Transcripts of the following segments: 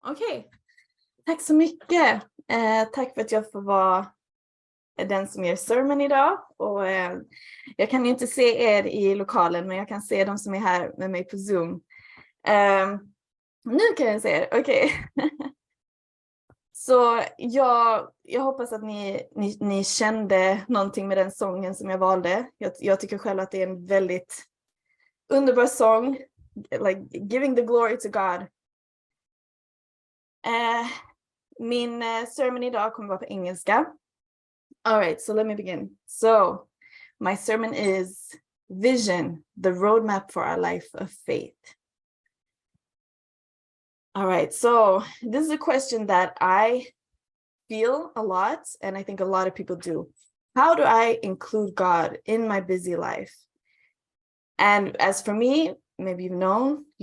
Okej, tack så mycket. Tack för att jag får vara den som gör sermon idag. Och, jag kan ju inte se er i lokalen, men jag kan se de som är här med mig på Zoom. Nu kan jag se er, okej. Så jag hoppas att ni kände någonting med den sången som jag valde. Jag tycker själv att det är en väldigt underbar sång. Like giving the glory to God. Min sermon idag kommer vara på engelska. All right, so let me begin. So my sermon is Vision, the roadmap for our life of faith. All right, so this is a question that I feel a lot, and I think a lot of people do. How do I include God in my busy life? And as for me, maybe you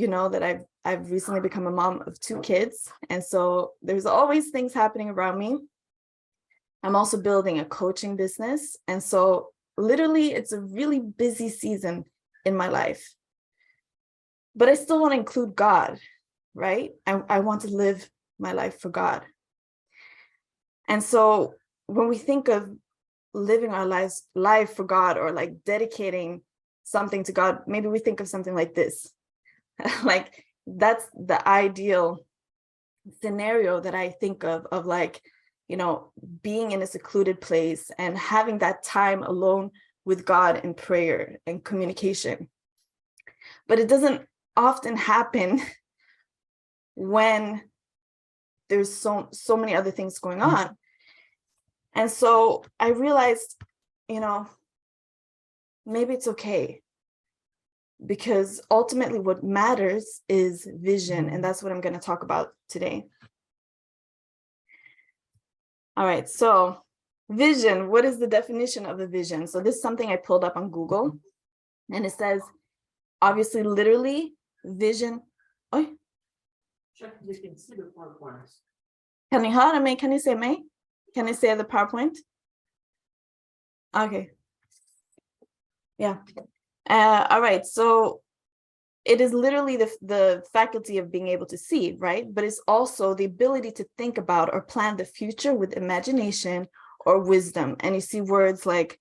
know that I've recently become a mom of 2 kids, and so there's always things happening around me. I'm also building a coaching business, and so literally it's a really busy season in my life. But I still want to include God, right? I want to live my life for God. And so when we think of living our life for God, or like dedicating something to God, maybe we think of something like this. Like that's the ideal scenario that I think of like, being in a secluded place and having that time alone with God in prayer and communication. But it doesn't often happen when there's so many other things going on. And so I realized, maybe it's okay, because ultimately what matters is vision, and that's what I'm going to talk about today. All right, so vision, what is the definition of a vision? So this is something I pulled up on Google, and it says, obviously, literally, vision. Oj. Check if you can see the PowerPoint. Kan ni höra mig? Kan ni se mig? Can you see the PowerPoint? Okay. Yeah. All right. So it is literally the faculty of being able to see, right? But it's also the ability to think about or plan the future with imagination or wisdom. And you see words like,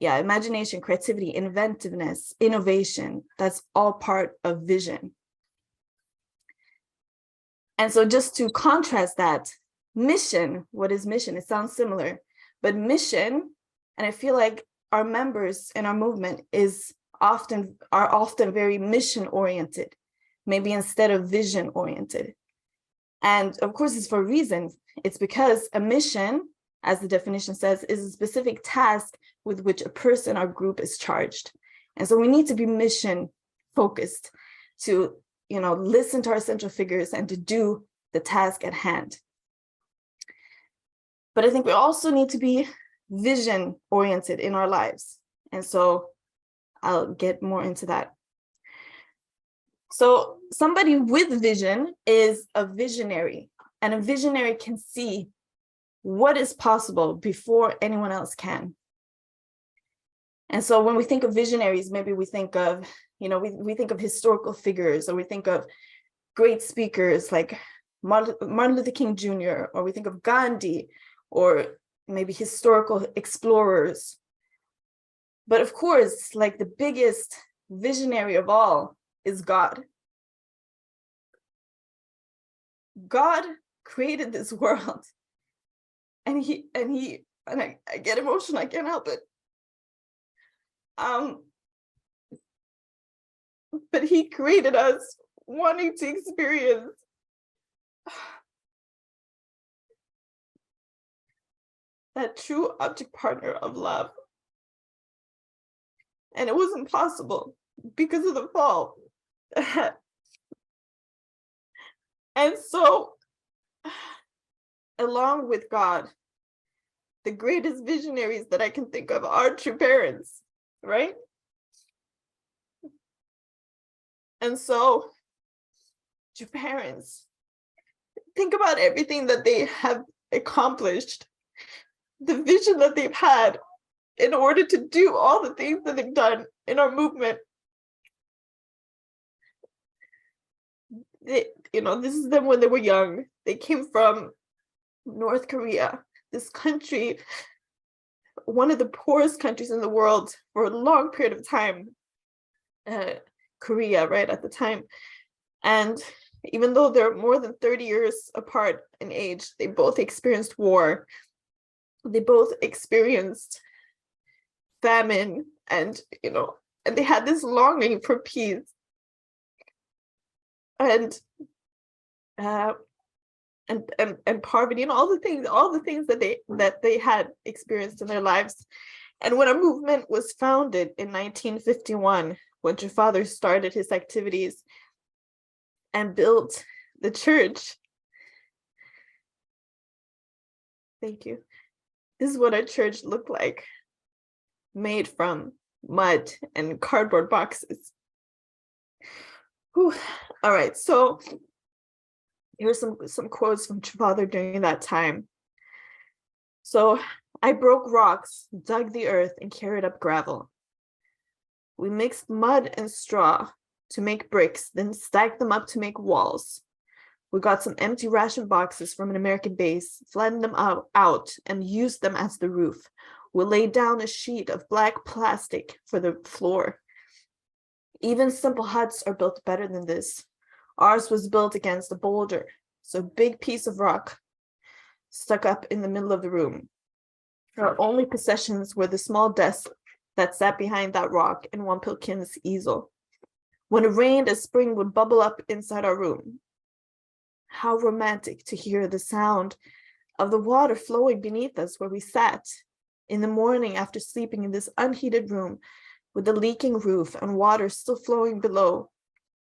imagination, creativity, inventiveness, innovation. That's all part of vision. And so just to contrast that, mission, what is mission? It sounds similar, but mission, and I feel like our members in our movement are often very mission oriented, maybe instead of vision oriented. And of course, it's for a reason. It's because a mission, as the definition says, is a specific task with which a person or group is charged. And so we need to be mission focused to, listen to our central figures and to do the task at hand. But I think we also need to be vision oriented in our lives. And so I'll get more into that. So somebody with vision is a visionary, and a visionary can see what is possible before anyone else can. And so when we think of visionaries, maybe we think of, we think of historical figures, or we think of great speakers like Martin Luther King Jr., or we think of Gandhi, or maybe historical explorers. But of course, like the biggest visionary of all is God. God created this world, and I get emotional, I can't help it. But he created us wanting to experience that true object partner of love. And it wasn't possible because of the fall. And so, along with God, the greatest visionaries that I can think of are true parents, right? And so, true parents, think about everything that they have accomplished, the vision that they've had in order to do all the things that they've done in our movement. this is them when they were young. They came from North Korea, this country, one of the poorest countries in the world for a long period of time, Korea, right, at the time. And even though they're more than 30 years apart in age, they both experienced war. They both experienced famine, and they had this longing for peace. And poverty, and all the things that they had experienced in their lives. And when our movement was founded in 1951, when your father started his activities and built the church, thank you, this is what our church looked like, made from mud and cardboard boxes. Whew. All right, so here's some quotes from Father during that time. So, I broke rocks, dug the earth, and carried up gravel. We mixed mud and straw to make bricks, then stacked them up to make walls. We got some empty ration boxes from an American base, flattened them out and used them as the roof. We laid down a sheet of black plastic for the floor. Even simple huts are built better than this. Ours was built against a boulder, so a big piece of rock stuck up in the middle of the room. Our only possessions were the small desk that sat behind that rock and one Pilkins easel. When it rained, a spring would bubble up inside our room. How romantic to hear the sound of the water flowing beneath us where we sat in the morning after sleeping in this unheated room with the leaking roof and water still flowing below.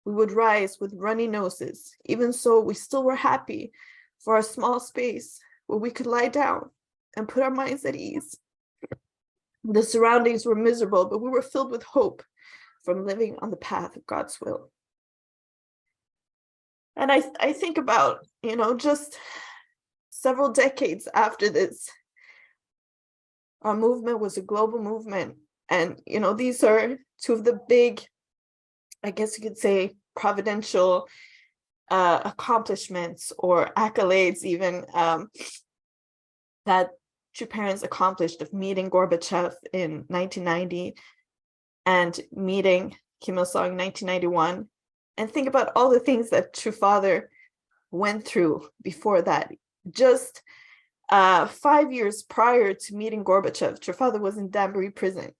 We would rise with runny noses. Even so, we still were happy for our small space where we could lie down and put our minds at ease. The surroundings were miserable, but we were filled with hope from living on the path of God's will. And I think about, just several decades after this, our movement was a global movement. And, these are two of the big, I guess you could say, providential accomplishments or accolades even that True Parents accomplished, of meeting Gorbachev in 1990 and meeting Kim Il-sung in 1991. And think about all the things that True Father went through before that. Just 5 years prior to meeting Gorbachev, True Father was in Danbury prison.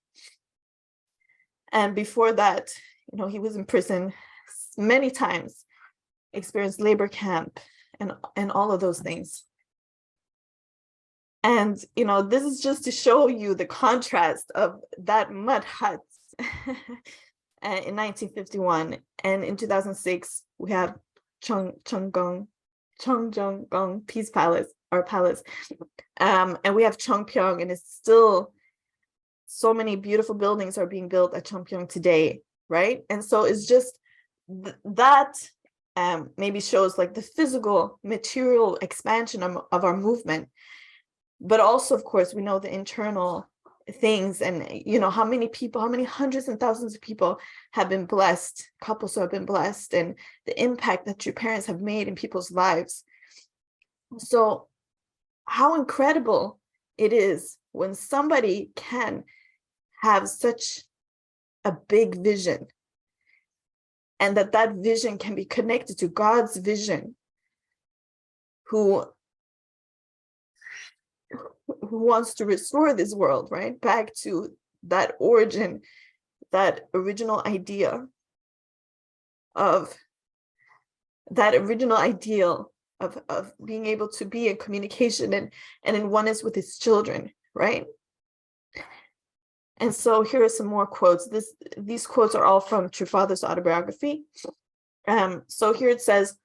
And before that, he was in prison many times, experienced labor camp and all of those things. And, this is just to show you the contrast of that mud hut in 1951. And in 2006, we have Cheonggong Peace Palace, our palace. And we have Cheongpyeong, and it's still, so many beautiful buildings are being built at Cheongpyeong today, right? And so it's just that maybe shows like the physical, material expansion of our movement. But also, of course, we know the internal things, and how many hundreds and thousands of people have been blessed, couples who have been blessed, and the impact that your parents have made in people's lives. So how incredible it is when somebody can have such a big vision, and that vision can be connected to God's vision, who wants to restore this world, right, back to that origin, that original idea of that original ideal of being able to be in communication and in oneness with his children, right? And so here are some more quotes. These quotes are all from True Father's autobiography. So here it says,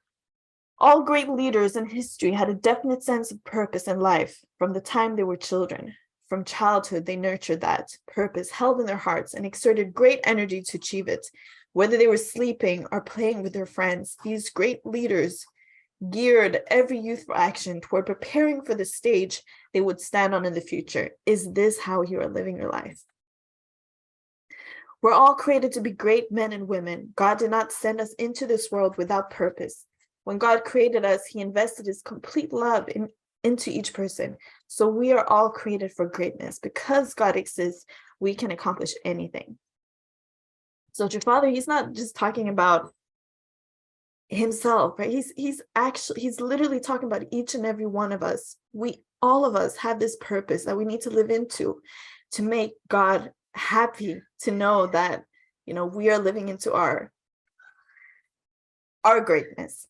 all great leaders in history had a definite sense of purpose in life from the time they were children. From childhood, they nurtured that purpose, held in their hearts, and exerted great energy to achieve it. Whether they were sleeping or playing with their friends, these great leaders geared every youthful action toward preparing for the stage they would stand on in the future. Is this how you are living your life? We're all created to be great men and women. God did not send us into this world without purpose. When God created us, he invested his complete love into each person. So we are all created for greatness. Because God exists, we can accomplish anything. So your Father, he's not just talking about himself, right? He's literally talking about each and every one of us. All of us have this purpose that we need to live into, to make God happy, to know that, we are living into our greatness.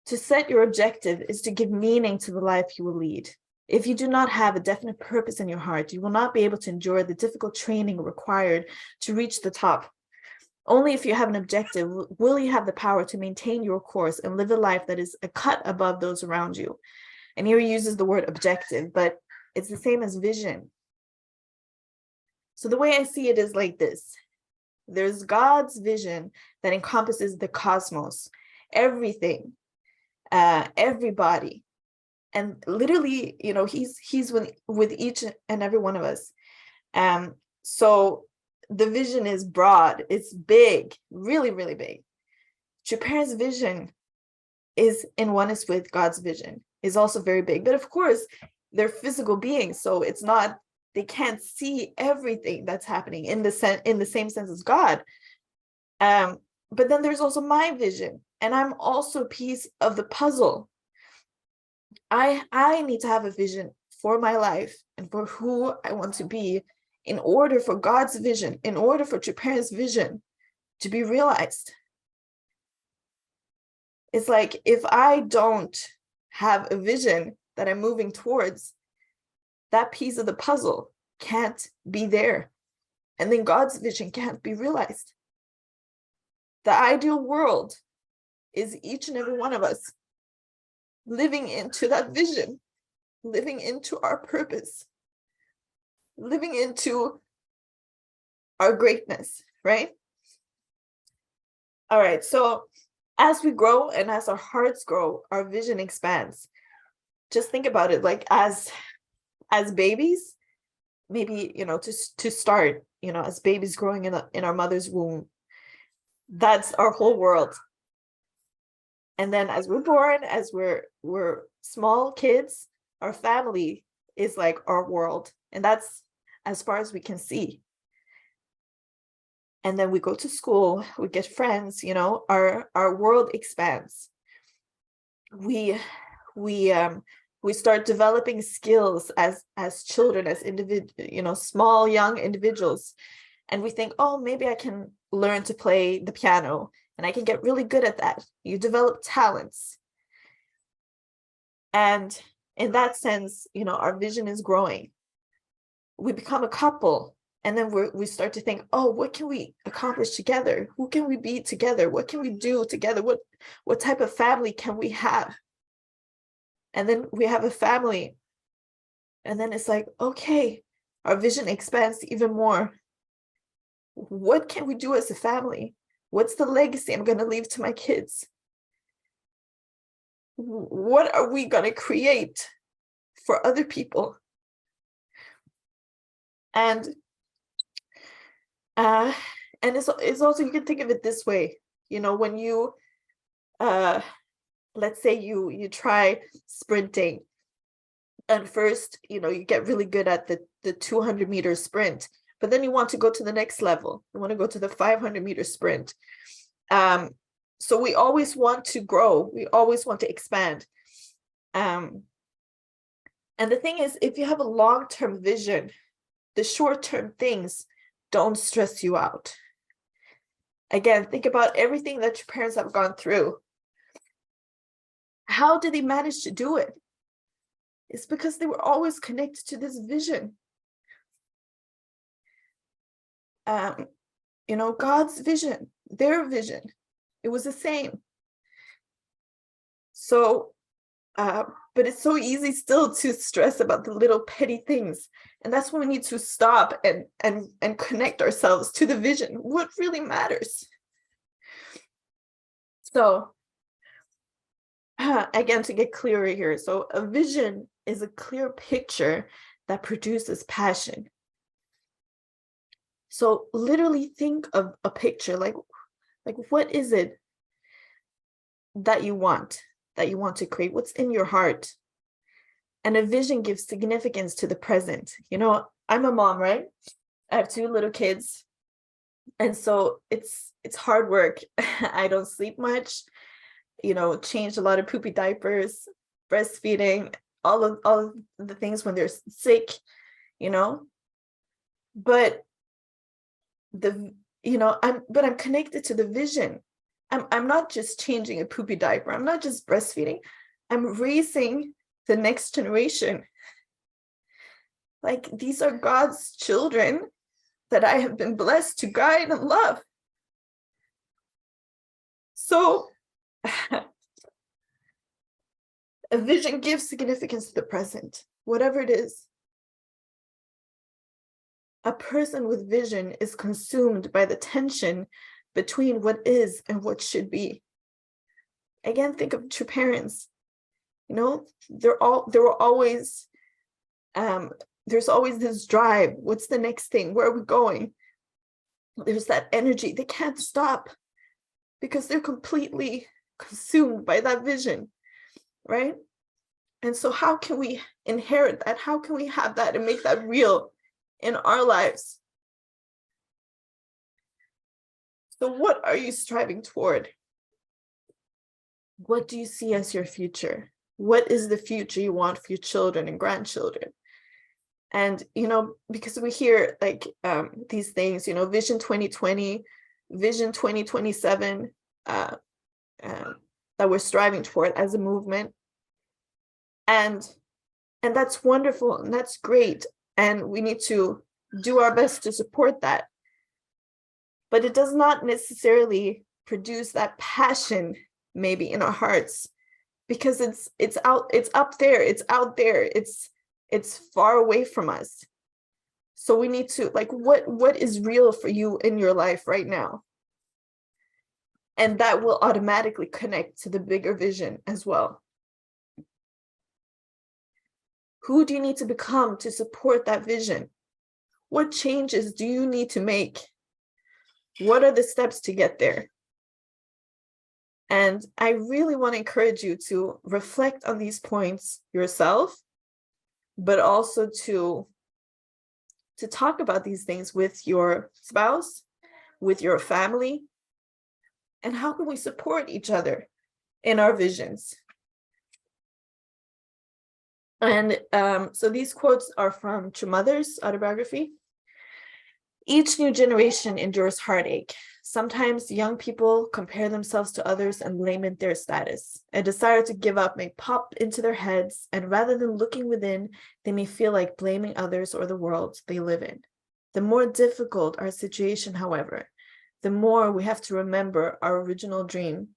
To set your objective is to give meaning to the life you will lead. If you do not have a definite purpose in your heart, you will not be able to endure the difficult training required to reach the top. Only if you have an objective will you have the power to maintain your course and live a life that is a cut above those around you. And here he uses the word objective, but it's the same as vision. So the way I see it is like this. There's God's vision that encompasses the cosmos, everything, everybody. And literally, he's with each and every one of us. So the vision is broad, it's big, really, really big. Chuper's vision is in oneness with God's vision, is also very big. But of course, they're physical beings, so it's not, they can't see everything that's happening in the same sense as God. But then there's also my vision, and I'm also a piece of the puzzle. I need to have a vision for my life and for who I want to be in order for God's vision, in order for Chuper's vision to be realized. It's like, if I don't have a vision that I'm moving towards, that piece of the puzzle can't be there. And then God's vision can't be realized. The ideal world is each and every one of us living into that vision, living into our purpose, living into our greatness, right? All right, so as we grow and as our hearts grow, our vision expands. Just think about it, like as babies, maybe, to start, as babies growing in our mother's womb, that's our whole world. And then as we're born, as we're small kids, our family is like our world. And that's as far as we can see. And then we go to school, we get friends, our world expands. We start developing skills as children, as small young individuals. And we think, oh, maybe I can learn to play the piano and I can get really good at that. You develop talents. And in that sense, our vision is growing. We become a couple, and then we start to think, oh, what can we accomplish together? Who can we be together? What can we do together? What type of family can we have? And then we have a family. And then it's like, okay, our vision expands even more. What can we do as a family? What's the legacy I'm going to leave to my kids? What are we going to create for other people? And it's also, you can think of it this way, when you, let's say you try sprinting, and first, you get really good at the 200-meter sprint, but then you want to go to the next level. You want to go to the 500-meter sprint. So we always want to grow. We always want to expand. And the thing is, if you have a long-term vision, the short-term things don't stress you out. Again, think about everything that your parents have gone through. How did they manage to do it? It's because they were always connected to this vision. God's vision, their vision, it was the same. So, but it's so easy still to stress about the little petty things. And that's when we need to stop and connect ourselves to the vision, what really matters. So, again, to get clearer here. So a vision is a clear picture that produces passion. So literally think of a picture, like what is it that you want to create, what's in your heart. And a vision gives significance to the present. You know, I'm a mom, right? I have 2 little kids. And so it's hard work. I don't sleep much, you know, change a lot of poopy diapers, breastfeeding, all of the things when they're sick, you know. But I'm connected to the vision. I'm not just changing a poopy diaper. I'm not just breastfeeding. I'm raising the next generation. Like, these are God's children that I have been blessed to guide and love. So a vision gives significance to the present, whatever it is. A person with vision is consumed by the tension between what is and what should be. Again, think of your parents. You know, there were always, there's always this drive. What's the next thing? Where are we going? There's that energy. They can't stop because they're completely consumed by that vision, right? And so how can we inherit that? How can we have that and make that real in our lives? So what are you striving toward? What do you see as your future? What is the future you want for your children and grandchildren? And, you know, because we hear like these things, you know, Vision 2020, Vision 2027, that we're striving toward as a movement. And that's wonderful and that's great. And we need to do our best to support that. But it does not necessarily produce that passion maybe in our hearts, because it's up there, it's out there, it's far away from us. So we need to, like, what is real for you in your life right now? And that will automatically connect to the bigger vision as well. Who do you need to become to support that vision? What changes do you need to make? What are the steps to get there? And I really want to encourage you to reflect on these points yourself, but also to talk about these things with your spouse, with your family, and how can we support each other in our visions? And so these quotes are from True Mother's autobiography. Each new generation endures heartache. Sometimes young people compare themselves to others and lament their status. A desire to give up may pop into their heads, and rather than looking within, they may feel like blaming others or the world they live in. The more difficult our situation, however, the more we have to remember our original dream.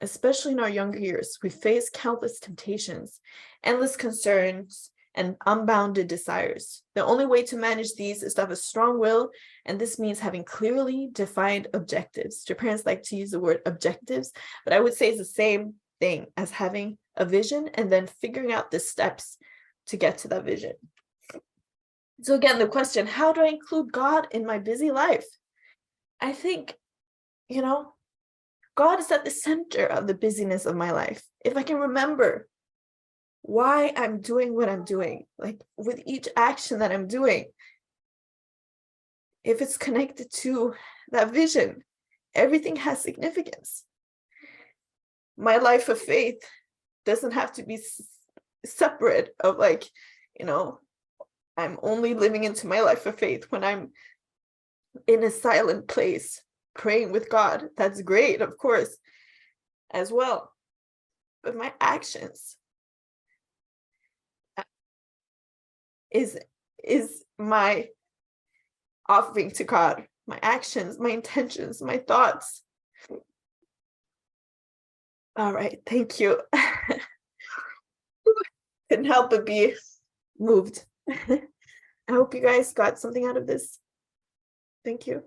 Especially in our younger years, we face countless temptations, endless concerns, and unbounded desires. The only way to manage these is to have a strong will, and this means having clearly defined objectives. Your parents like to use the word objectives, but I would say it's the same thing as having a vision and then figuring out the steps to get to that vision. So again, the question, how do I include God in my busy life? I think, you know, God is at the center of the busyness of my life. If I can remember why I'm doing what I'm doing, like with each action that I'm doing, if it's connected to that vision, everything has significance. My life of faith doesn't have to be separate of, like, you know, I'm only living into my life of faith when I'm in a silent place praying with God. That's great, of course, as well. But my actions is my offering to God. My actions, my intentions, my thoughts. All right, thank you. Couldn't help but be moved. I hope you guys got something out of this. Thank you.